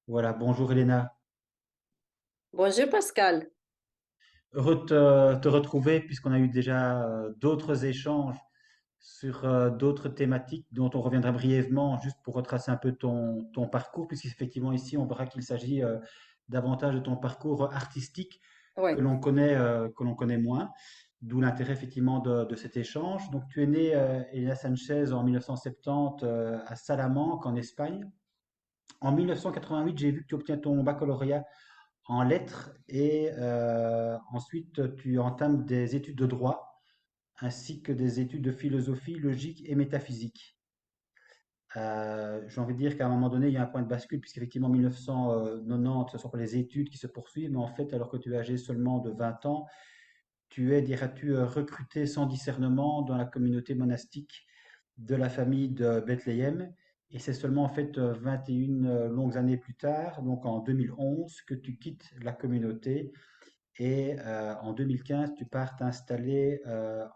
Voilà, bonjour Elena. Bonjour Pascal. Heureux de te retrouver puisqu'on a eu déjà d'autres échanges sur d'autres thématiques dont on reviendra brièvement juste pour retracer un peu ton parcours, puisqu'effectivement ici on verra qu'il s'agit davantage de ton parcours artistique Oui, que l'on connaît moins, d'où l'intérêt effectivement de cet échange. Donc tu es né, Elena Sanchez, en 1970 à Salamanque en Espagne. En 1988, j'ai vu que tu obtiens ton baccalauréat en lettres et ensuite tu entames des études de droit ainsi que des études de philosophie, logique et métaphysique. J'ai envie de dire qu'à un moment donné, il y a un point de bascule, puisqu'effectivement, en 1990, ce ne sont pas les études qui se poursuivent, mais en fait, alors que tu es âgé seulement de 20 ans, tu es, diras-tu, recruté sans discernement dans la communauté monastique de la famille de Bethléem. Et c'est seulement en fait 21 longues années plus tard, donc en 2011, que tu quittes la communauté et en 2015, tu pars t'installer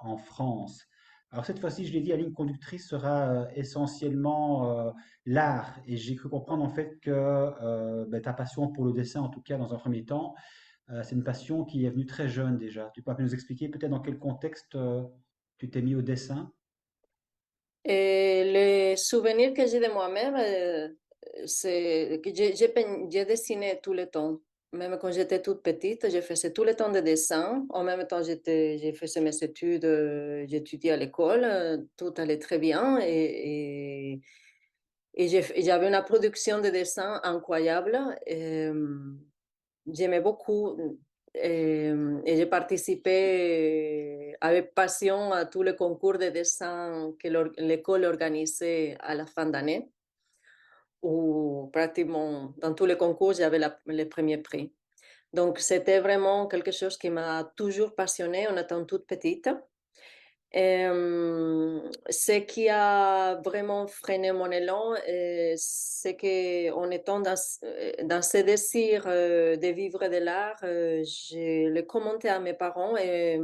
en France. Alors cette fois-ci, je l'ai dit, la ligne conductrice sera essentiellement l'art. Et j'ai cru comprendre en fait que ben, ta passion pour le dessin, en tout cas dans un premier temps, c'est une passion qui est venue très jeune déjà. Tu peux un peu nous expliquer peut-être dans quel contexte tu t'es mis au dessin? et les souvenirs que j'ai de moi-même, c'est que j'ai dessiné tout le temps. Même quand j'étais toute petite, je faisais tout le temps de dessin. En même temps, j'ai fait mes études, j'étudiais à l'école, tout allait très bien et j'avais une production de dessin incroyable. J'aimais beaucoup et j'ai participé avec passion à tous les concours de dessin que l'école organisait à la fin d'année, où pratiquement dans tous les concours, j'avais les premiers prix. Donc, c'était vraiment quelque chose qui m'a toujours passionnée en étant toute petite. Ce qui a vraiment freiné mon élan, c'est qu'en étant dans ce désir de vivre de l'art, je l'ai commenté à mes parents et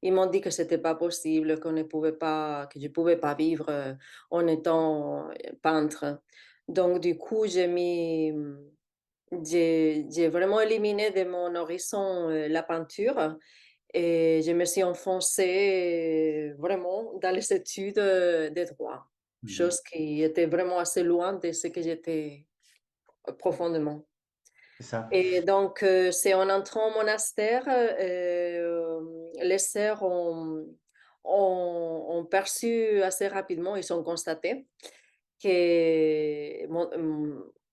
ils m'ont dit que c'était pas possible, qu'on ne pouvait pas, que je pouvais pas vivre en étant peintre. Donc, du coup, j'ai vraiment éliminé de mon horizon la peinture et je me suis enfoncée vraiment dans les études de droit, Mhm. chose qui était vraiment assez loin de ce que j'étais profondément. C'est ça. Et donc, c'est en entrant au monastère, les sœurs ont perçu assez rapidement, ils ont constaté que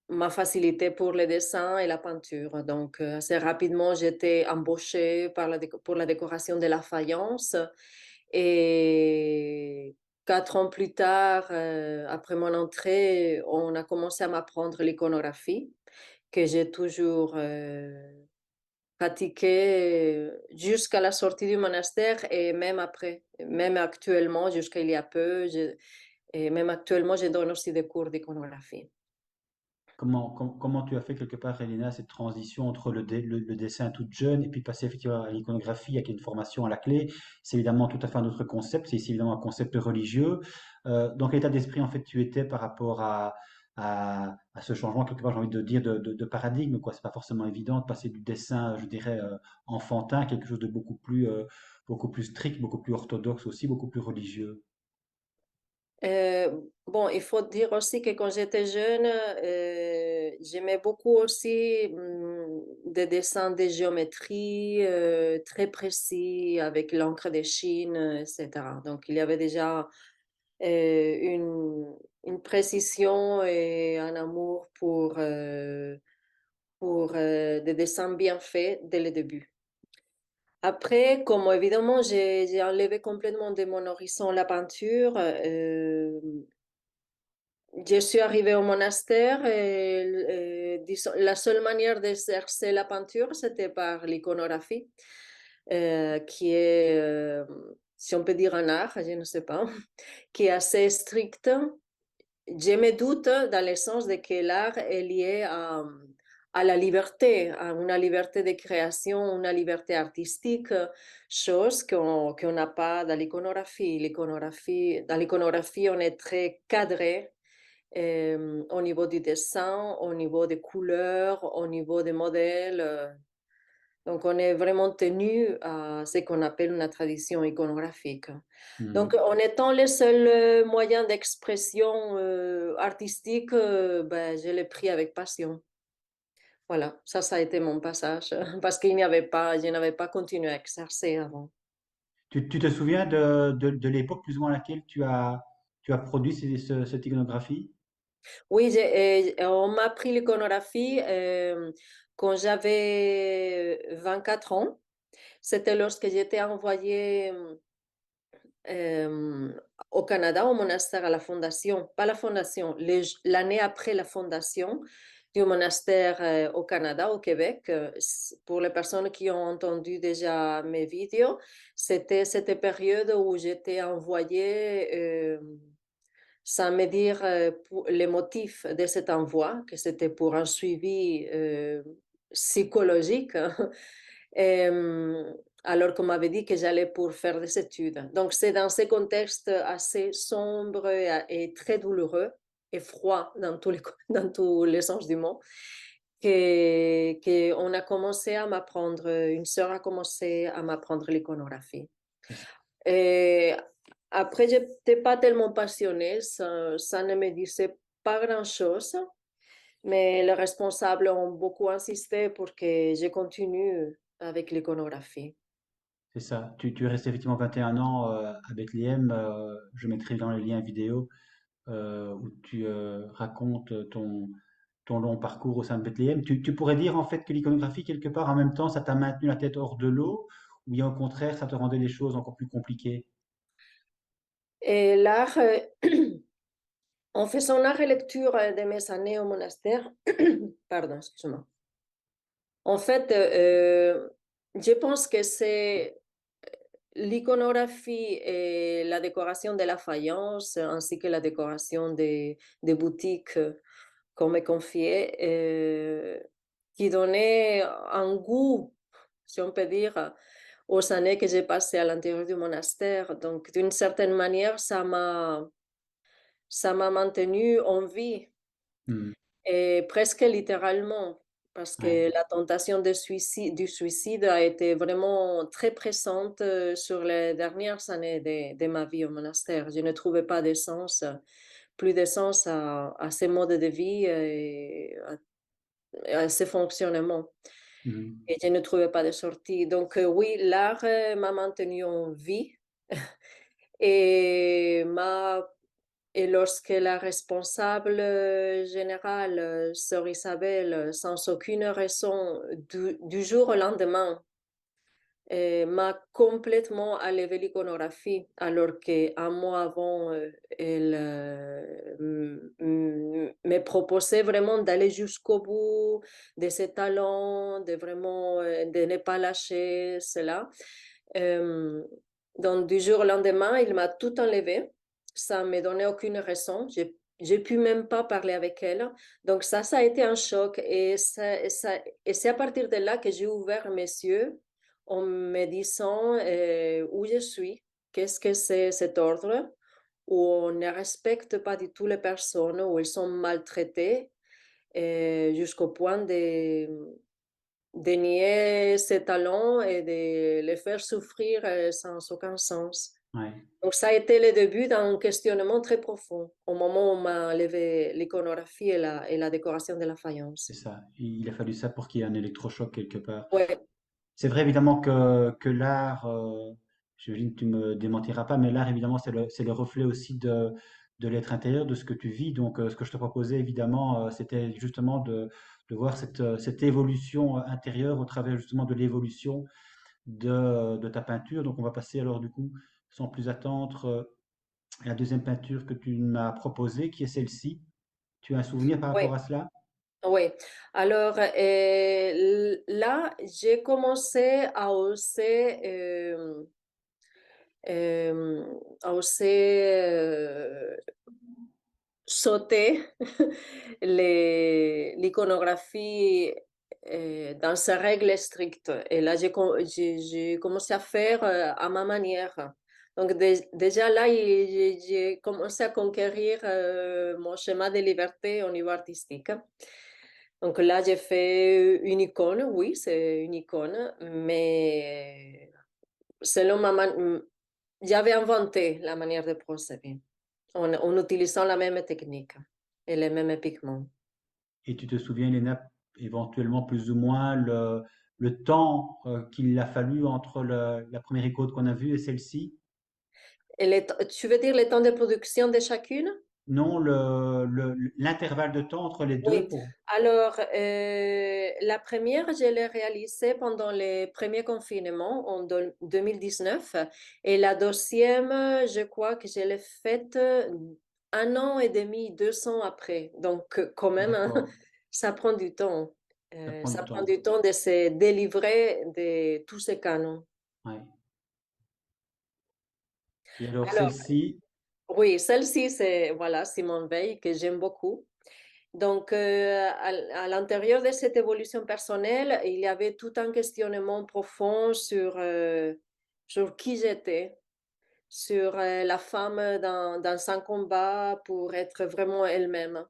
ma facilité pour le dessin et la peinture. Donc, assez rapidement, j'étais embauchée pour la décoration de la faïence. Et 4 ans plus tard, après mon entrée, on a commencé à m'apprendre l'iconographie, que j'ai toujours pratiquée jusqu'à la sortie du monastère et même après, même actuellement, jusqu'à il y a peu, et même actuellement, je donne aussi des cours d'iconographie. Comment tu as fait quelque part, Elena, cette transition entre le dessin toute jeune et puis passer effectivement à l'iconographie avec une formation à la clé? C'est évidemment tout à fait un autre concept, c'est ici évidemment un concept religieux. Dans quel état d'esprit en fait tu étais par rapport à ce changement, quelque part j'ai envie de dire de paradigme, quoi. C'est pas forcément évident de passer du dessin, je dirais, enfantin à quelque chose de beaucoup plus strict, beaucoup plus orthodoxe aussi, beaucoup plus religieux. Bon, il faut dire aussi que quand j'étais jeune, j'aimais beaucoup aussi des dessins de géométrie très précis avec l'encre de Chine, etc. Donc, il y avait déjà une précision et un amour pour des dessins bien faits dès le début. Après, comme évidemment, j'ai enlevé complètement de mon horizon la peinture, je suis arrivée au monastère et, disons, la seule manière d'exercer la peinture, c'était par l'iconographie, qui est, si on peut dire un art, je ne sais pas, qui est assez strict. Je me doute dans le sens de que l'art est lié à la liberté, à une liberté de création, une liberté artistique, chose qu'on n'a pas dans l'iconographie. Dans l'iconographie, on est très cadré au niveau du dessin, au niveau des couleurs, au niveau des modèles. Donc, on est vraiment tenu à ce qu'on appelle une tradition iconographique. Donc, Mhm. en étant le seul moyen d'expression artistique, ben, je l'ai pris avec passion. Voilà, ça a été mon passage, parce qu'il n'y avait pas, je n'avais pas continué à exercer avant. Tu te souviens de l'époque plus ou moins à laquelle tu as produit cette iconographie? Oui, on m'a appris l'iconographie quand j'avais 24 ans. C'était lorsque j'étais envoyée euh, au Canada, au monastère, à la fondation, pas la fondation, l'année après la fondation du monastère au Canada, au Québec. Pour les personnes qui ont entendu déjà mes vidéos, c'était cette période où j'étais envoyée sans me dire les motifs de cet envoi, que c'était pour un suivi psychologique. Euh, alors qu'on m'avait dit que j'allais pour faire des études. Donc, c'est dans ce contexte assez sombre et très douloureux et froid dans tous les, dans tous les sens du mot qu'on a commencé à m'apprendre, une sœur a commencé à m'apprendre l'iconographie. Et après, je n'étais pas tellement passionnée, ça ne me disait pas grand-chose, mais les responsables ont beaucoup insisté pour que je continue avec l'iconographie. C'est ça. Tu es resté effectivement 21 ans à Bethléem. Je mettrai dans les liens vidéo où tu racontes ton long parcours au sein de Bethléem. Tu pourrais dire en fait que l'iconographie, quelque part, en même temps, ça t'a maintenu la tête hors de l'eau, ou bien au contraire, ça te rendait les choses encore plus compliquées? Et l'art, en faisant la relecture de mes années au monastère, pardon, excuse-moi. En fait, je pense que c'est l'iconographie et la décoration de la faïence, ainsi que la décoration des boutiques qu'on me confiait, qui donnait un goût, si on peut dire, aux années que j'ai passées à l'intérieur du monastère. Donc, d'une certaine manière, ça m'a maintenu en vie, Hmm. et presque littéralement, parce Ouais. que la tentation du suicide a été vraiment très présente sur les dernières années de ma vie au monastère. Je ne trouvais pas de sens, plus de sens à ces modes de vie et à ces fonctionnements. Mhm. Et je ne trouvais pas de sortie. Donc oui, l'art m'a maintenu en vie et m'a et lorsque la responsable générale, sœur Isabelle, sans aucune raison, du jour au lendemain, m'a complètement enlevé l'iconographie, alors qu'un mois avant, elle me proposait vraiment d'aller jusqu'au bout de ses talents, de vraiment de ne pas lâcher cela. Euh, donc, du jour au lendemain, il m'a tout enlevé. Ça ne me donnait aucune raison. J'ai pu même pas parler avec elle. Donc, ça a été un choc. Et c'est à partir de là que j'ai ouvert mes yeux en me disant où je suis, qu'est-ce que c'est cet ordre, où on ne respecte pas du tout les personnes, où elles sont maltraitées, jusqu'au point de nier ses talents et de les faire souffrir sans aucun sens. Ouais. Donc ça a été le début d'un questionnement très profond au moment où on m'a enlevé l'iconographie et la décoration de la C'est faïence. ça. Il a fallu ça pour qu'il y ait un électrochoc quelque part. Ouais, C'est vrai évidemment que l'art, j'imagine que tu me démentiras pas, mais l'art évidemment c'est le reflet aussi de l'être intérieur, de ce que tu vis. Donc ce que je te proposais évidemment, c'était justement de voir cette évolution intérieure au travers justement de l'évolution de ta peinture. Donc on va passer alors du coup, sans plus attendre, à la deuxième peinture que tu m'as proposée, qui est celle-ci. Tu as un souvenir par rapport ouais, à cela? oui. Alors là, j'ai commencé euh, à oser sauter l'iconographie dans ses règles strictes. Et là, j'ai commencé à faire à ma manière. Donc déjà là, j'ai commencé à conquérir mon schéma de liberté au niveau artistique. Donc là, j'ai fait une icône, oui, c'est une icône, mais selon j'avais inventé la manière de procéder en utilisant la même technique et les mêmes pigments. Et tu te souviens, Elena, éventuellement plus ou moins le temps qu'il a fallu entre la première icône qu'on a vue et celle-ci? Et tu veux dire les temps de production de chacune? Non, l'intervalle de temps entre les deux Oui, pour... alors la première, je l'ai réalisée pendant les premiers confinements en 2019 et la deuxième, je crois que je l'ai faite un an et demi, 2 ans après. Donc quand même, hein, D'accord, ça prend du temps. ça prend Ça du prend temps. du temps de se délivrer de tous ces canons. Ouais. Et alors Alors, celle-ci, oui, celle-ci, c'est voilà, Simone Veil, que j'aime beaucoup. Donc, à l'intérieur de cette évolution personnelle, il y avait tout un questionnement profond sur qui j'étais, sur la femme dans un combat pour être vraiment elle-même.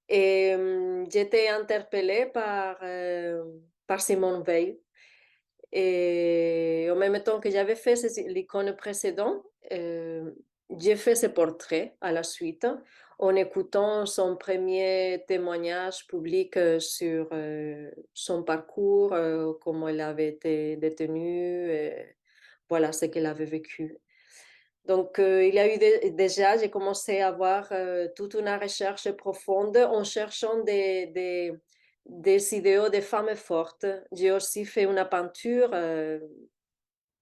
Et j'étais interpellée par Simone Veil. Et en même temps que j'avais fait l'icône précédente, j'ai fait ce portrait à la suite en écoutant son premier témoignage public sur son parcours, comment elle avait été détenue, voilà ce qu'elle avait vécu. Donc, il y a eu déjà, j'ai commencé à avoir toute une recherche profonde en cherchant des idéaux de femmes fortes. J'ai aussi fait une peinture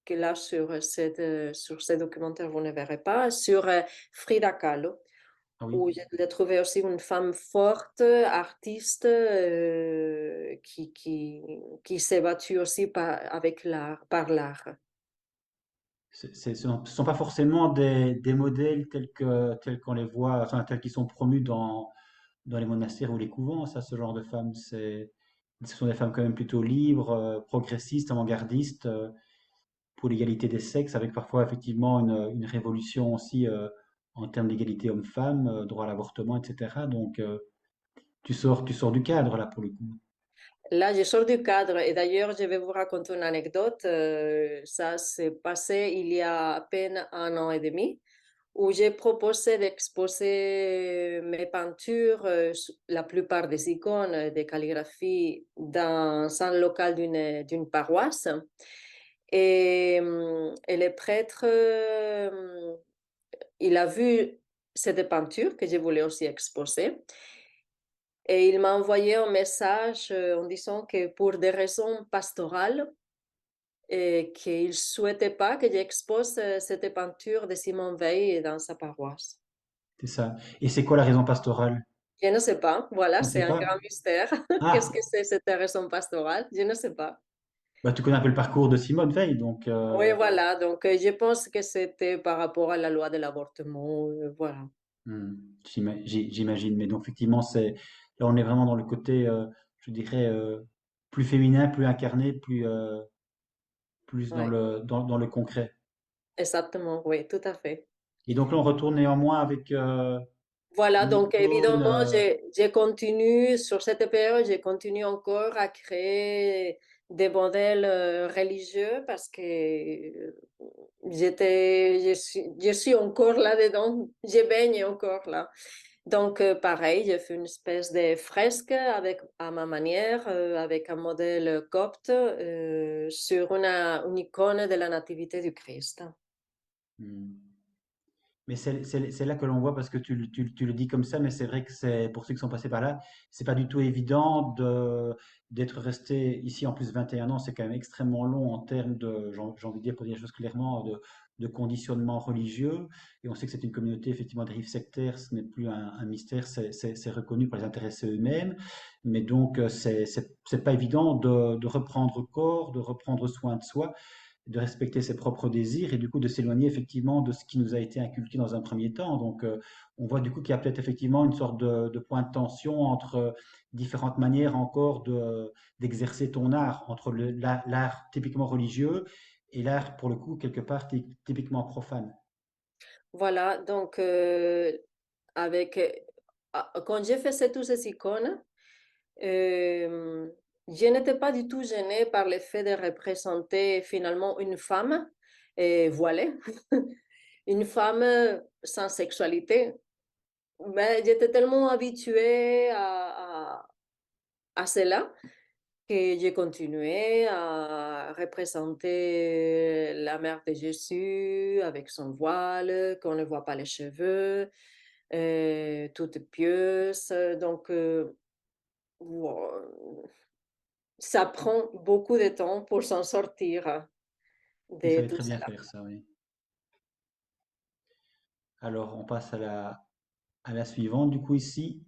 que là, sur ce documentaire, vous ne verrez pas, sur Frida Kahlo, ah oui, où j'ai trouvé aussi une femme forte, artiste, qui s'est battue aussi avec l'art, par l'art. ce ne sont pas forcément des modèles tels qu'on les voit, enfin tels qu'ils sont promus dans les monastères ou les couvents, ça, ce genre de femmes. Ce sont des femmes quand même plutôt libres, progressistes, avant-gardistes, pour l'égalité des sexes, avec parfois effectivement une révolution aussi en termes d'égalité homme-femme, droit à l'avortement, etc. Donc tu sors du cadre là pour le coup. Là, je sors du cadre et d'ailleurs, je vais vous raconter une anecdote. Ça s'est passé il y a à peine un an et demi, où j'ai proposé d'exposer mes peintures, la plupart des icônes de calligraphie, dans un local d'une paroisse. Et le prêtre, il a vu cette peinture que je voulais aussi exposer. Et il m'a envoyé un message en disant que pour des raisons pastorales, et qu'il ne souhaitait pas que j'expose cette peinture de Simone Veil dans sa paroisse. C'est ça. Et c'est quoi la raison pastorale? Je ne sais pas, voilà, Tu ne c'est sais un grand pas? mystère. Qu'est-ce Ah, que c'est cette raison pastorale? Je ne sais pas. bah, tu connais un peu le parcours de Simone Veil, donc Oui, voilà, donc je pense que c'était par rapport à la loi de l'avortement, voilà. hmm, j'imagine. Mais donc effectivement, là on est vraiment dans le côté, je dirais, plus féminin, plus incarné, plus dans Ouais, dans le concret. exactement, oui, tout à fait. Et donc là, on retourne néanmoins avec Voilà, une donc icône. évidemment, je continue, sur cette période, je continue encore à créer des modèles religieux parce que je suis encore là-dedans, je baigne encore là. Donc, pareil, j'ai fait une espèce de fresque avec, à ma manière, avec un modèle copte sur une icône de la Nativité du Christ. Hmm. Mais c'est là que l'on voit, parce que tu le dis comme ça, mais c'est vrai que c'est pour ceux qui sont passés par là, c'est pas du tout évident d'être resté ici en plus 21 ans, c'est quand même extrêmement long en termes de, j'ai envie de dire, pour dire les choses clairement, de conditionnement religieux. Et on sait que c'est une communauté effectivement de dérive sectaire, ce n'est plus un mystère, c'est reconnu par les intéressés eux-mêmes. Mais donc, c'est pas évident de reprendre corps, de reprendre soin de soi, de respecter ses propres désirs et du coup de s'éloigner effectivement de ce qui nous a été inculqué dans un premier temps. Donc on voit du coup qu'il y a peut-être effectivement une sorte de point de tension entre différentes manières encore d'exercer ton art, entre l'art typiquement religieux et l'art, pour le coup, quelque part, typiquement profane. Voilà, donc avec, quand j'ai fait tous ces icônes, euh, je n'étais pas du tout gênée par le fait de représenter finalement une femme voilée, une femme sans sexualité. Mais j'étais tellement habituée à cela que j'ai continué à représenter la mère de Jésus avec son voile, qu'on ne voit pas les cheveux, toute pieuse. Donc, wow, ça prend beaucoup de temps pour s'en sortir Vous de savez tout très bien cela. faire ça, oui. Alors, on passe à la suivante, du coup, ici.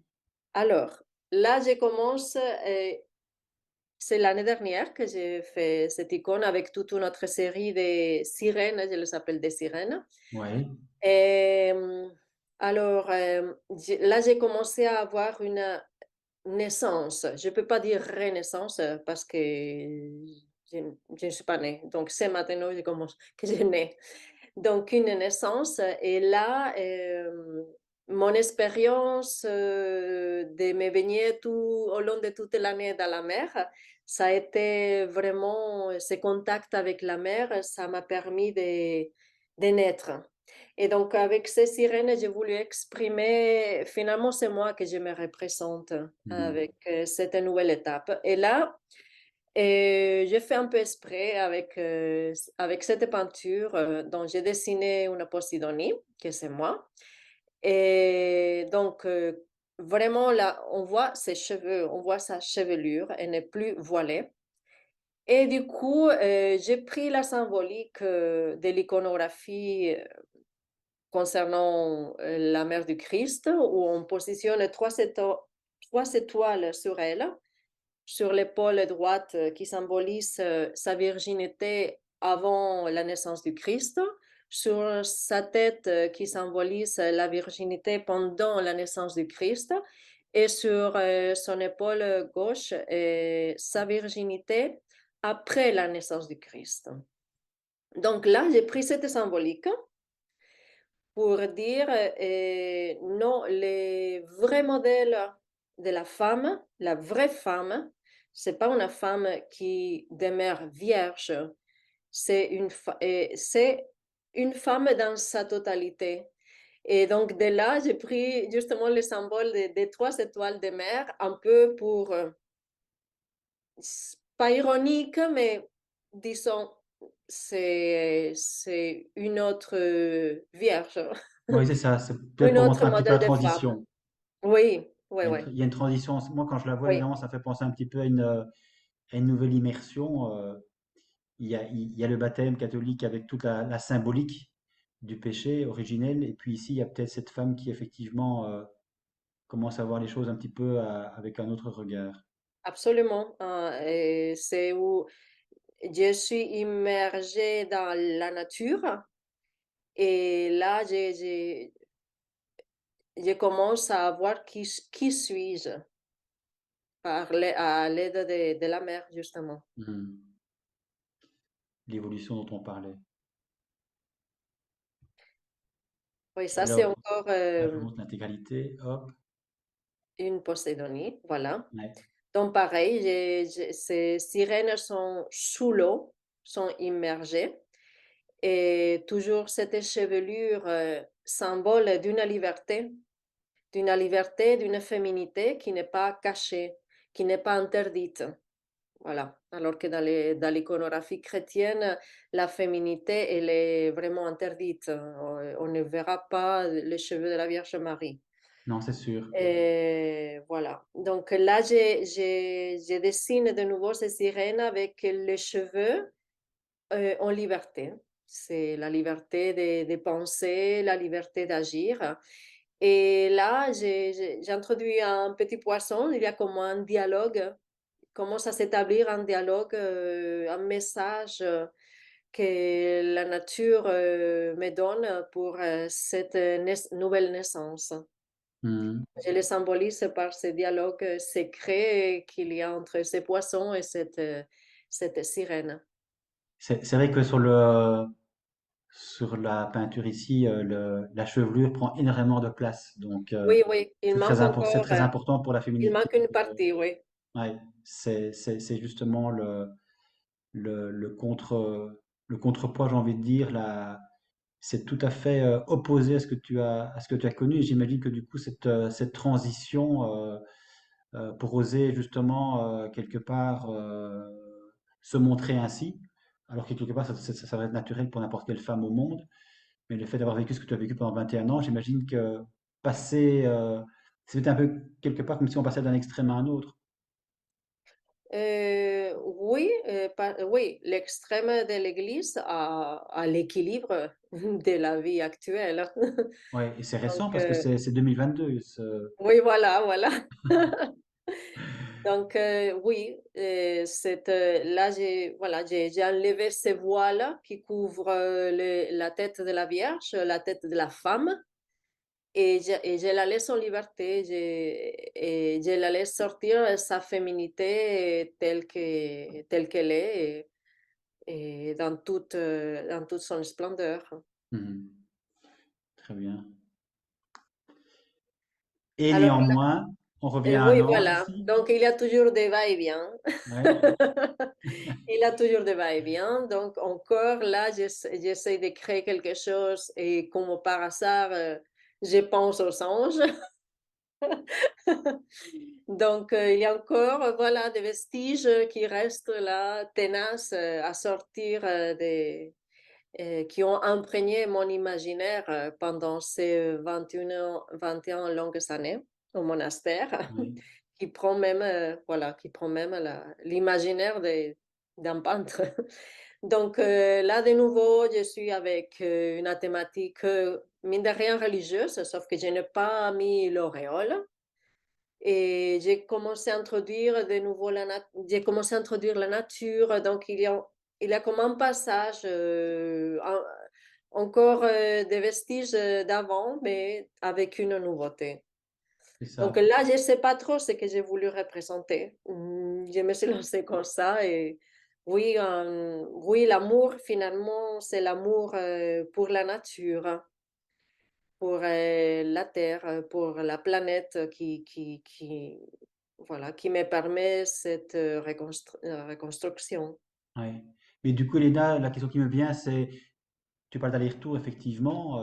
Alors, là, je commence, c'est l'année dernière que j'ai fait cette icône avec toute une autre série de sirènes, je les appelle des sirènes. Oui, Et alors, là, j'ai commencé à avoir une naissance. Je ne peux pas dire renaissance parce que je, je ne suis pas née. Donc, c'est maintenant que je commence, que je nais. Donc, une naissance. Et là, mon expérience de me baigner tout au long de toute l'année dans la mer, ça a été vraiment ce contact avec la mer, ça m'a permis de naître. Et donc, avec ces sirènes, j'ai voulu exprimer, finalement, c'est moi que je me représente mhm, avec cette nouvelle étape. Et là, j'ai fait un peu exprès avec cette peinture dont j'ai dessiné une Posidonie, que c'est moi. Et donc, vraiment, là, on voit ses cheveux, on voit sa chevelure, elle n'est plus voilée. Et du coup, j'ai pris la symbolique de l'iconographie concernant la mère du Christ, où on positionne trois étoiles sur elle, sur l'épaule droite qui symbolise sa virginité avant la naissance du Christ, sur sa tête qui symbolise la virginité pendant la naissance du Christ, et sur son épaule gauche sa virginité après la naissance du Christ. Donc là, j'ai pris cette symbolique pour dire non, les vrais modèles de la vraie femme, c'est pas une femme qui demeure vierge, c'est une femme dans sa totalité. Et donc de là, j'ai pris justement le symbole des trois étoiles de mer, un peu pour, pas ironique, mais disons, c'est une autre vierge. oui, c'est ça. C'est peut-être Un pour montrer autre un petit peu la modèle de femme. transition. Oui, oui, oui, Il y a une transition. Moi, quand je la vois, oui, évidemment, ça fait penser un petit peu à une nouvelle immersion. Il y a le baptême catholique avec toute la symbolique du péché originel. Et puis ici, il y a peut-être cette femme qui, effectivement, commence à voir les choses un petit peu avec un autre regard. absolument. Et c'est où je suis immergée dans la nature et là, je commence à voir qui suis-je à l'aide de la mer, justement. Mhm. L'évolution dont on parlait. Oui, Et ça, c'est alors, encore là, je montre l'intégralité. Hop. une Poséidonie, voilà. Ouais. Donc, pareil, ces sirènes sont sous l'eau, sont immergées. Et toujours cette chevelure, symbole d'une liberté, d'une féminité qui n'est pas cachée, qui n'est pas interdite. Voilà. Alors que dans l'iconographie chrétienne, la féminité, elle est vraiment interdite. On ne verra pas les cheveux de la Vierge Marie. Non, c'est sûr. Et voilà. Donc là, je dessine de nouveau ces sirènes avec les cheveux en liberté. C'est la liberté de penser, la liberté d'agir. Et là, j'ai introduit un petit poisson. Il y a comme un dialogue, commence à s'établir un dialogue, un message que la nature me donne pour cette nouvelle naissance. Mhm. Je le symbolise par ce dialogue secret qu'il y a entre ces poissons et cette sirène. C'est vrai que sur la peinture ici, la chevelure prend énormément de place. Donc, Oui, oui, c'est très important pour la il féminité. manque une partie, oui. Ouais, c'est justement le le contrepoids, j'ai envie de dire. C'est tout à fait opposé à ce que à ce que tu as connu. Et j'imagine que du coup, cette transition pour oser justement quelque part se montrer ainsi, alors que quelque part, ça va être naturel pour n'importe quelle femme au monde. Mais le fait d'avoir vécu ce que tu as vécu pendant 21 ans, j'imagine que passer, c'était un peu quelque part comme si on passait d'un extrême à un autre. Oui, oui, l'extrême de l'Église à l'équilibre de la vie actuelle. Ouais, et c'est Donc, récent parce que c'est 2022. oui, voilà, voilà. Donc, oui, là, voilà, j'ai enlevé ces voiles qui couvrent la tête de la Vierge, la tête de la femme, et je la laisse en liberté, et je la laisse sortir sa féminité telle qu'elle est, et dans toute son splendeur. Mhm. Très bien. Et Alors, néanmoins, on revient à oui, Nantes voilà. ici. Donc, il y a toujours des va-et-vient. Ouais, Il a toujours des va-et-vient. Donc, encore là, j'essaie de créer quelque chose et comme par hasard, je pense aux anges. Donc, il y a encore, voilà, des vestiges qui restent là, tenaces, à sortir qui ont imprégné mon imaginaire pendant ces 21 longues années au monastère, ouais, qui prend même l'imaginaire d'un peintre. Donc là, de nouveau, je suis avec une thématique, mine de rien, religieuse, sauf que je n'ai pas mis l'auréole. Et j'ai commencé à introduire de nouveau j'ai commencé à introduire la nature. Donc, il y a comme un passage, encore des vestiges d'avant, mais avec une nouveauté. c'est Donc ça. là, je ne sais pas trop ce que j'ai voulu représenter. Je me suis lancée comme ça et oui, oui, l'amour, finalement, c'est l'amour pour la nature, pour la Terre, pour la planète voilà, qui me permet cette reconstruction. Ouais. Mais du coup, Léna, la question qui me vient, c'est, tu parles d'aller-retour, effectivement,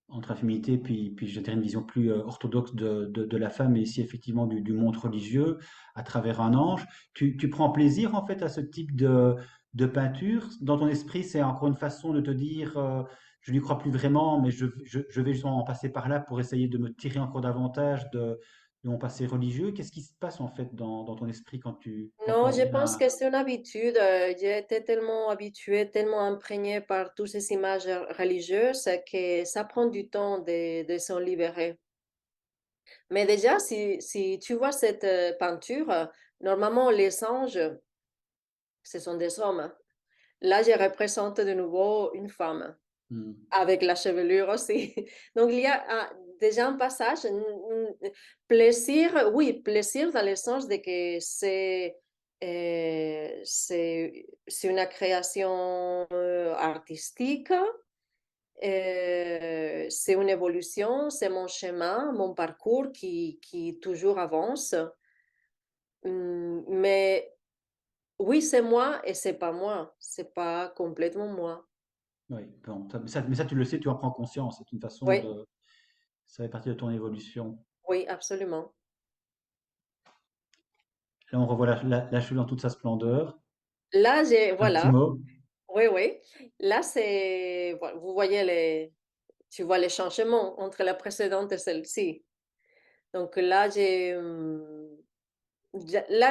entre la féminité, puis je dirais une vision plus orthodoxe de la femme, mais ici, effectivement, du monde religieux, à travers un ange. Tu prends plaisir, en fait, à ce type de peinture. Dans ton esprit, c'est encore une façon de te dire, je n'y crois plus vraiment, mais je vais justement en passer par là pour essayer de me tirer encore davantage de mon passé religieux. Qu'est-ce qui se passe, en fait, dans ton esprit quand tu Non, en je viens pense à... que c'est une habitude. J'ai été tellement habituée, tellement imprégnée par toutes ces images religieuses que ça prend du temps de s'en libérer. Mais déjà, si tu vois cette peinture, normalement, les anges, ce sont des hommes. Là, je représente de nouveau une femme, Hmm, avec la chevelure aussi. Donc, il y a déjà un passage, plaisir, oui, plaisir dans le sens de que c'est une création artistique, c'est une évolution, c'est mon chemin, mon parcours qui toujours avance. Mais oui, c'est moi et c'est pas moi, c'est pas complètement moi. oui, bon, mais ça, tu le sais, tu en prends conscience. C'est une façon Oui, de... Ça fait partie de ton évolution. oui, absolument. Là, on revoit la cheville dans toute sa splendeur. Là, Un petit voilà, mot. oui, oui. Là, vous voyez tu vois les changements entre la précédente et celle-ci. Donc là, là,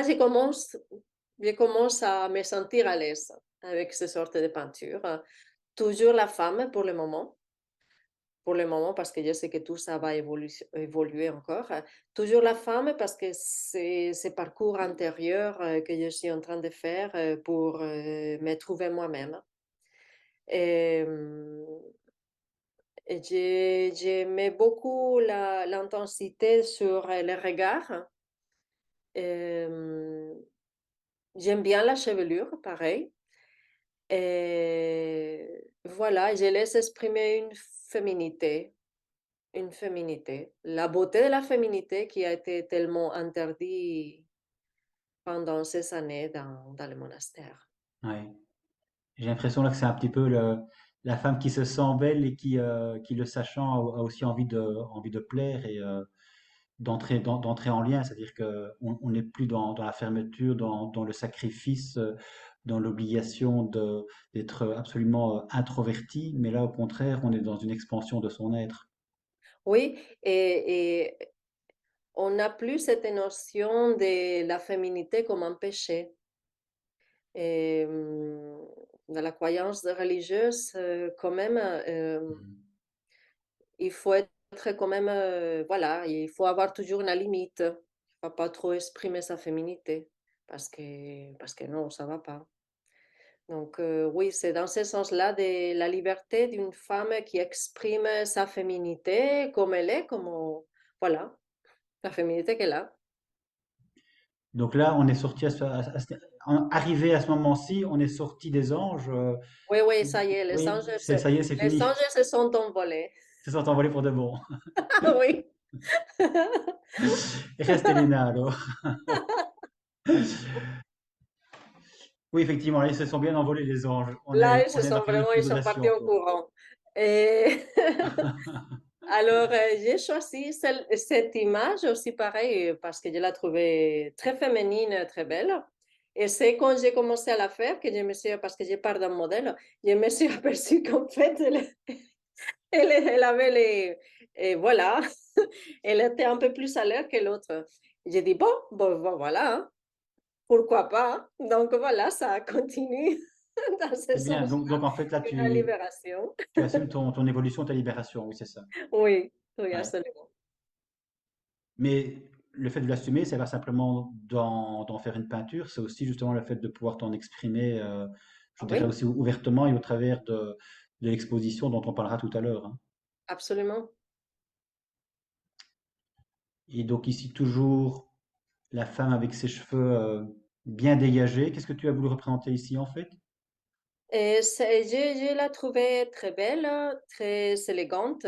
je commence à me sentir à l'aise avec ce sorte de peinture. Toujours la femme pour le moment, parce que je sais que tout ça va évoluer encore. Toujours la femme parce que c'est ce parcours intérieur que je suis en train de faire pour me trouver moi-même. Et, j'aimais beaucoup l'intensité sur le regard. Euh, J'aime bien la chevelure, pareil. Et voilà, je laisse exprimer une féminité, la beauté de la féminité qui a été tellement interdite pendant ces années dans le monastère. Ouais. J'ai l'impression là que c'est un petit peu la femme qui se sent belle et qui le sachant, a aussi envie de plaire et d'entrer en lien. C'est-à-dire qu'on n'est plus dans la fermeture, dans le sacrifice, dans l'obligation d'être absolument introverti, mais là, au contraire, on est dans une expansion de son être. Oui, et on n'a plus cette notion de la féminité comme un péché. Et dans la croyance religieuse, quand même, Mhm. il faut être quand même, voilà, il faut avoir toujours une limite. Il ne faut pas trop exprimer sa féminité parce que non, ça ne va pas. Donc, oui, c'est dans ce sens-là de la liberté d'une femme qui exprime sa féminité comme elle est, voilà, la féminité qu'elle a. Donc là, on est sorti arrivé à ce moment-ci, on est sorti des anges. Oui, oui, ça y est, Oui, ça y est, c'est les fini. anges se sont envolés. Ils se sont envolés pour de bon. Oui. Il reste Elena alors. Oui, effectivement, là, ils se sont bien envolés les anges. Là, ils se On est dans sont la période vraiment, ils sont partis purgation, en quoi. courant. Et alors, j'ai choisi cette image aussi pareil parce que je la trouvais très féminine, très belle. Et c'est quand j'ai commencé à la faire que je me suis, parce que je pars d'un modèle, je me suis aperçue qu'en fait, elle avait et voilà, elle était un peu plus à l'heure que l'autre. J'ai dit, bon, voilà, hein, pourquoi pas. Donc voilà, ça continue dans ce C'est bien. sens, Donc en fait, là, une libération. tu assumes ton évolution, ta libération. Oui, c'est ça. Oui, oui, Ouais. absolument. Mais le fait de l'assumer, c'est pas simplement d'en faire une peinture, c'est aussi justement le fait de pouvoir t'en exprimer, je dirais Oui, aussi ouvertement et au travers de l'exposition dont on parlera tout à l'heure, hein. absolument. Et donc ici, toujours la femme avec ses cheveux bien dégagés. Qu'est-ce que tu as voulu représenter ici en fait? Et je la trouvais très belle, très élégante,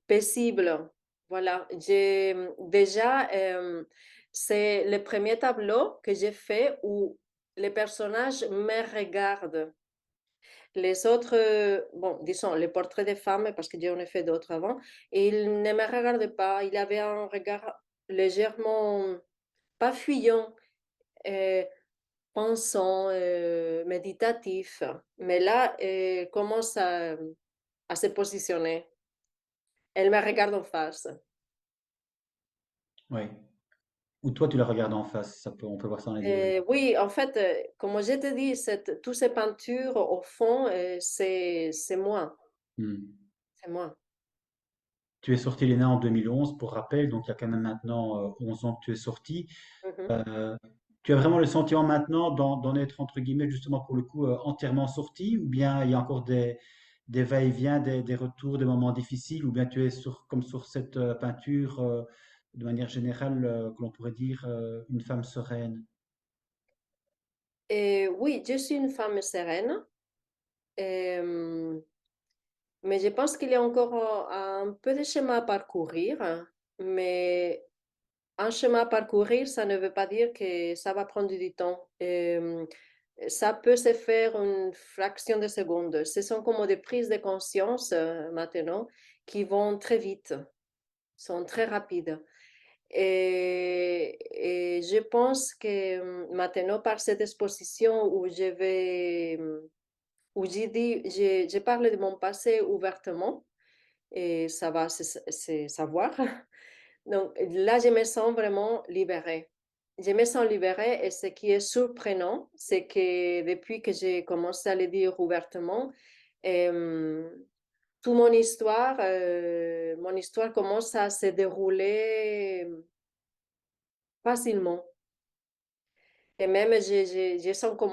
paisible. Voilà, déjà, c'est le premier tableau que j'ai fait où les personnages me regardent. Les autres, bon, disons, les portraits des femmes, parce que j'en ai fait d'autres avant, et ils ne me regardaient pas. Il avait un regard légèrement, pas fuyant, euh, pensant, méditatif. Mais là, elle commence à se positionner. Elle me regarde en face. Oui. Ou toi, tu la regardes en face. On peut voir ça dans les deux. Oui, en fait, comme je te dis, toutes ces peintures, au fond, c'est moi. Hmm. C'est moi. Tu es sorti l'ENA en 2011, pour rappel, donc il y a quand même maintenant 11 ans que tu es sorti. Mhm. Euh, Tu as vraiment le sentiment maintenant d'en être, entre guillemets, justement pour le coup, entièrement sorti, ou bien il y a encore des va-et-vient, des retours, des moments difficiles, ou bien tu es comme sur cette peinture, de manière générale, que l'on pourrait dire une femme sereine. Et oui, je suis une femme sereine. Euh, Mais je pense qu'il y a encore un peu de chemin à parcourir, hein. Mais un chemin à parcourir, ça ne veut pas dire que ça va prendre du temps. Ça peut se faire une fraction de seconde. Ce sont comme des prises de conscience maintenant qui vont très vite, sont très rapides. Et je pense que maintenant, par cette exposition où où j'ai dit, je parle de mon passé ouvertement, et ça va se savoir. Donc là, je me sens vraiment libérée. Je me sens libérée et ce qui est surprenant, c'est que depuis que j'ai commencé à le dire ouvertement, euh, toute mon histoire commence à se dérouler facilement. Et même, je sens comme,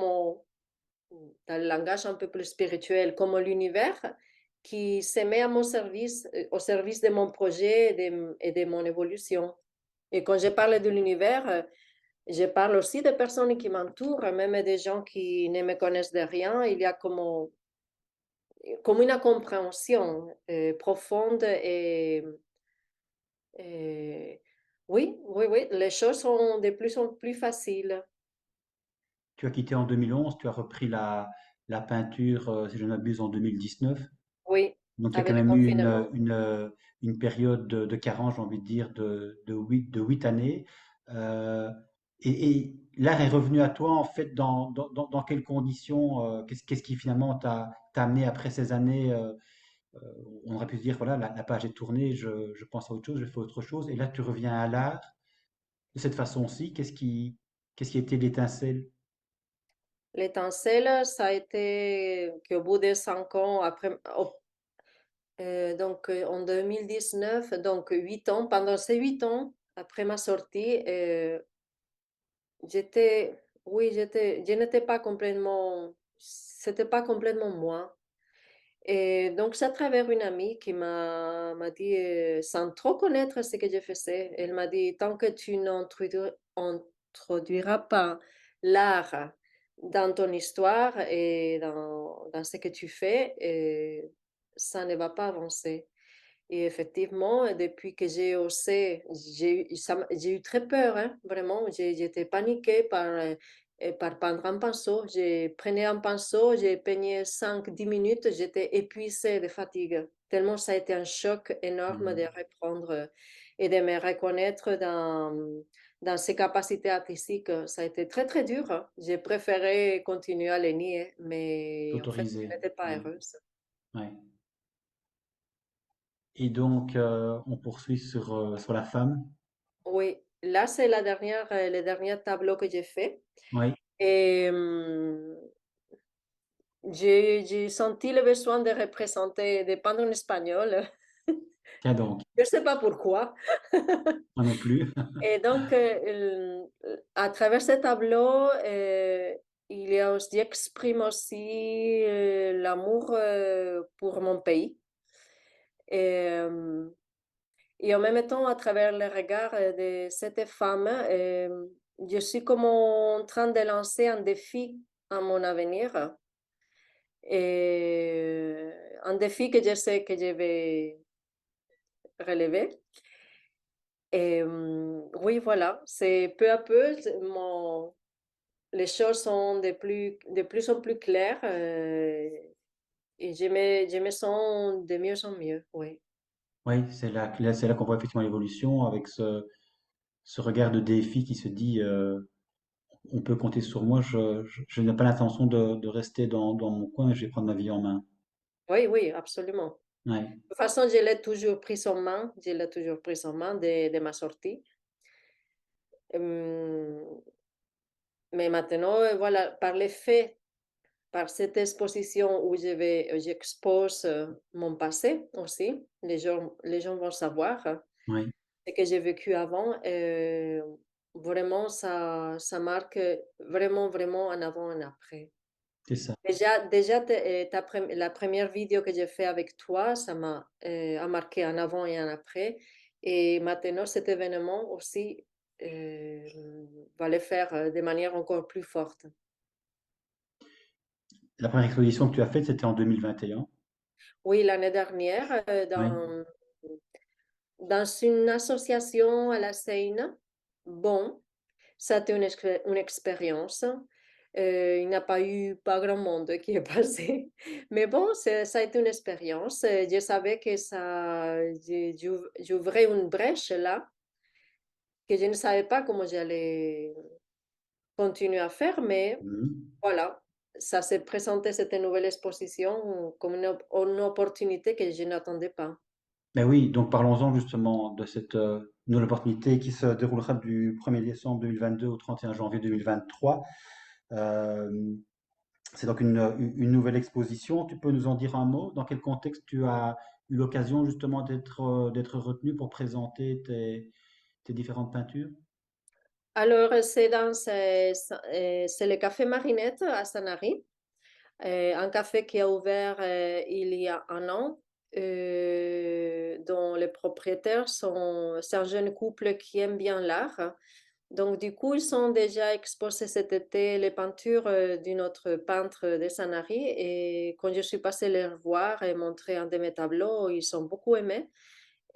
dans le langage un peu plus spirituel, comme l'univers qui se met à mon service, au service de mon projet et de mon évolution. Et quand je parle de l'univers, Je parle aussi des personnes qui m'entourent, même des gens qui ne me connaissent de rien. Il y a comme une compréhension profonde et oui, oui, oui, les choses sont de plus en plus faciles. Tu as quitté en 2011, tu as repris la peinture, si je ne m'abuse, en 2019. Oui, Donc il y a quand avec le même eu confinement. une période de carence, j'ai envie de dire, de 8 années. Euh, et l'art est revenu à toi, en fait, dans quelles conditions, qu'est-ce qui finalement t'a amené après ces années, euh, on aurait pu se dire, voilà, la page est tournée, je pense à autre chose, je fais autre chose, et là tu reviens à l'art de cette façon-ci, qu'est-ce qui a été l'étincelle? L'étincelle, ça a été qu'au bout de 5 ans, en 2019, donc 8 ans, pendant ces 8 ans, après ma sortie, j'étais, oui, je n'étais pas complètement, c'était pas complètement moi. Et donc, c'est à travers une amie qui m'a dit, sans trop connaître ce que je faisais, elle m'a dit, tant que tu n'introduiras pas l'art dans ton histoire et dans ce que tu fais, ça ne va pas avancer. Et effectivement, depuis que j'ai osé, j'ai eu très peur, hein, vraiment. J'étais paniquée par prendre un pinceau. Je prenais un pinceau, j'ai peigné 5, 10 minutes, j'étais épuisée de fatigue. Tellement ça a été un choc énorme de Mhm. reprendre et de me reconnaître dans ses capacités artistiques. Ça a été très, très dur, hein. J'ai préféré continuer à les nier, mais en fait, je T'autoriser, n'étais pas ouais, heureuse. ouais. Et donc, on poursuit sur la femme. Oui, là, c'est le dernier tableau que j'ai fait. Oui, Et j'ai senti le besoin de représenter, de peindre en espagnol. tiens donc, Je ne sais pas pourquoi. moi non plus. Et donc, à travers ce tableau, j'exprime aussi l'amour pour mon pays. Et, euh, Et en même temps, à travers le regard de cette femme, je suis comme en train de lancer un défi à mon avenir. Et un défi que je sais que je vais relever. Et oui, voilà, c'est peu à peu, les choses sont de plus en plus claires et je me sens de mieux en mieux, oui. Oui, c'est là qu'on voit effectivement l'évolution avec ce regard de défi qui se dit on peut compter sur moi, je n'ai pas l'intention de rester dans mon coin, je vais prendre ma vie en main. Oui, oui, absolument. De Ouais, toute façon, je l'ai toujours pris en main, je l'ai toujours pris en main de ma sortie. Hum, mais maintenant, voilà, par les faits, par cette exposition où j'expose mon passé aussi, les gens vont savoir ouais, ce que j'ai vécu avant. Vraiment, ça marque vraiment, vraiment un avant et un après. c'est ça. Déjà la première vidéo que j'ai fait avec toi, ça m'a a marqué un avant et un après. Et maintenant, cet événement aussi euh, va le faire de manière encore plus forte. La première exposition que tu as faite, c'était en 2021. Oui, l'année dernière, Ouais, dans une association à la Seine. Bon, ça a été une expérience. Il n'y a pas eu pas grand monde qui est passé. Mais bon, ça a été une expérience. Je savais que j'ouvrais une brèche là, que je ne savais pas comment j'allais continuer à faire, mais mhm. voilà, ça s'est présenté, cette nouvelle exposition, comme une opportunité que je n'attendais pas. Ben oui, donc parlons-en justement de cette nouvelle opportunité qui se déroulera du 1er décembre 2022 au 31 janvier 2023. Euh, c'est donc une nouvelle exposition. Tu peux nous en dire un mot? Dans quel contexte tu as eu l'occasion justement d'être retenu pour présenter tes différentes peintures? Alors, c'est le café Marinette à Sanary. Un café qui a ouvert il y a un an, dont les propriétaires c'est un jeune couple qui aime bien l'art. Donc, du coup, ils sont déjà exposés cet été les peintures d'une autre peintre de Sanary. Et quand je suis passée les revoir et montrer un de mes tableaux, ils ont beaucoup aimé.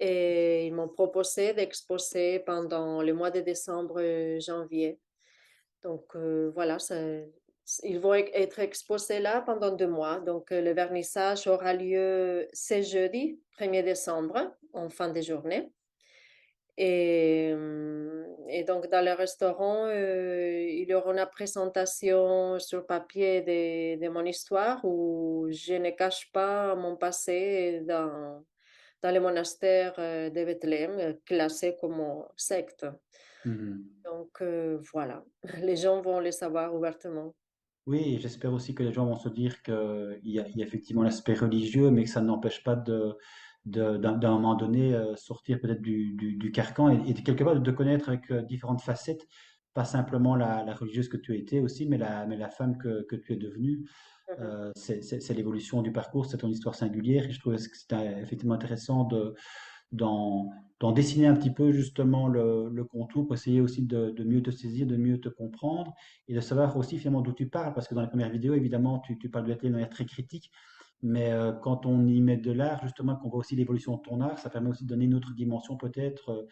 Et ils m'ont proposé d'exposer pendant le mois de décembre, janvier. Donc, voilà, ils vont être exposés là pendant 2 mois. Donc, le vernissage aura lieu ce jeudi, 1er décembre, en fin de journée. Et donc, dans le restaurant, il y aura une présentation sur papier de mon histoire où je ne cache pas mon passé dans le monastère de Bethléem, classé comme secte. Mhm. Donc, voilà, les gens vont le savoir ouvertement. Oui, et j'espère aussi que les gens vont se dire il y a effectivement l'aspect religieux, mais que ça n'empêche pas d'un moment donné, sortir peut-être du carcan et quelque part de te connaître avec différentes facettes, pas simplement la religieuse que tu as été aussi, mais la femme que tu es devenue. Mhm. C'est l'évolution du parcours, c'est ton histoire singulière, et je trouvais que c'était effectivement intéressant d'en, d'en dessiner un petit peu justement le contour pour essayer aussi de mieux te saisir, de mieux te comprendre et de savoir aussi finalement d'où tu parles. Parce que dans les premières vidéos, évidemment, tu parles de la télé de manière très critique, mais quand on y met de l'art, justement, qu'on voit aussi l'évolution de ton art, ça permet aussi de donner une autre dimension peut-être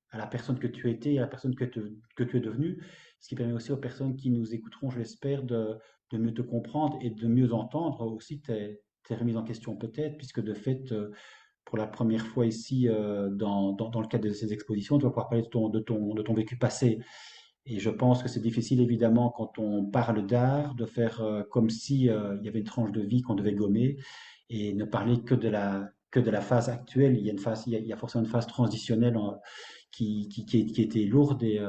à la personne que tu étais et à la personne que tu es devenue. Ce qui permet aussi aux personnes qui nous écouteront, je l'espère, de mieux te comprendre et de mieux entendre aussi tes remises en question peut-être, puisque de fait, pour la première fois ici dans le cadre de ces expositions, tu vas pouvoir parler de ton vécu passé. Et je pense que c'est difficile évidemment quand on parle d'art de faire comme si il y avait une tranche de vie qu'on devait gommer et ne parler que de la phase actuelle. Il y a une phase, il y a forcément une phase transitionnelle qui était lourde et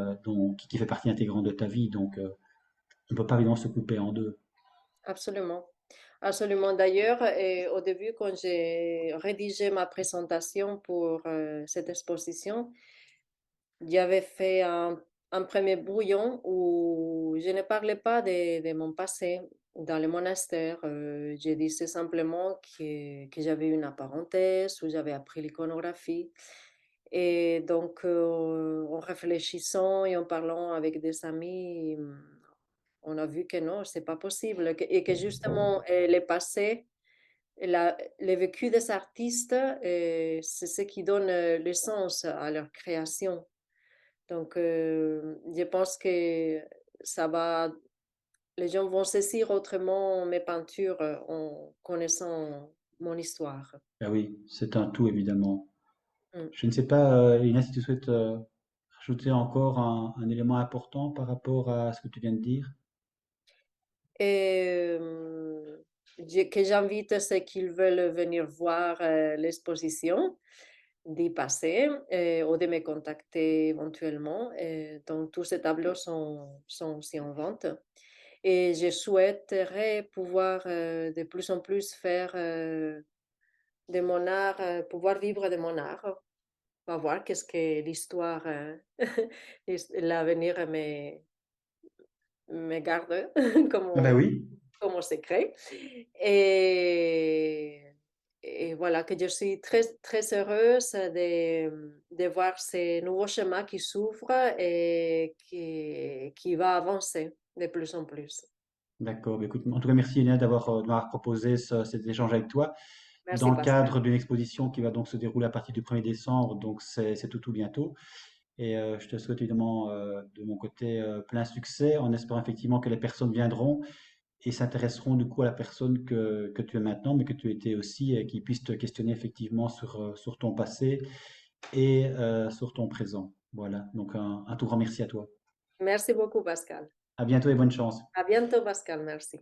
qui fait partie intégrante de ta vie. Donc on ne peut pas évidemment se couper en deux. Absolument. Absolument. D'ailleurs, au début, quand j'ai rédigé ma présentation pour cette exposition, j'avais fait un premier brouillon où je ne parlais pas de mon passé dans le monastère. Je disais simplement que j'avais une parenthèse, où j'avais appris l'iconographie. Et donc, en réfléchissant et en parlant avec des amis, on a vu que non, c'est pas possible. Et que justement, le passé, le vécu des artistes, c'est ce qui donne le sens à leur création. Donc, je pense que ça va, les gens vont saisir autrement mes peintures en connaissant mon histoire. Ah oui, c'est un tout évidemment. Mm. Je ne sais pas, Ina, si tu souhaites rajouter encore un élément important par rapport à ce que tu viens de dire. Et que j'invite ceux qui veulent venir voir l'exposition d'y passer ou de me contacter éventuellement. Donc, tous ces tableaux sont aussi en vente. Et je souhaiterais pouvoir de plus en plus faire de mon art, pouvoir vivre de mon art. On va voir qu'est-ce que l'histoire, l'avenir me garde Ah ben comme, oui, comme secret. Et, et voilà, que je suis très, très heureuse de voir ces nouveaux schémas qui s'ouvrent et qui va avancer de plus en plus. d'accord. Bah, écoute, en tout cas, merci Ina de m'avoir proposé cet échange avec toi dans Merci le Pascal. cadre d'une exposition qui va donc se dérouler à partir du 1er décembre, donc c'est tout bientôt. Et je te souhaite évidemment de mon côté plein succès en espérant effectivement que les personnes viendront et s'intéresseront du coup à la personne que tu es maintenant, mais que tu étais aussi, et qui puissent te questionner effectivement sur ton passé et sur ton présent. Voilà, donc un tout grand merci à toi. Merci beaucoup Pascal. À bientôt et bonne chance. À bientôt Pascal, merci.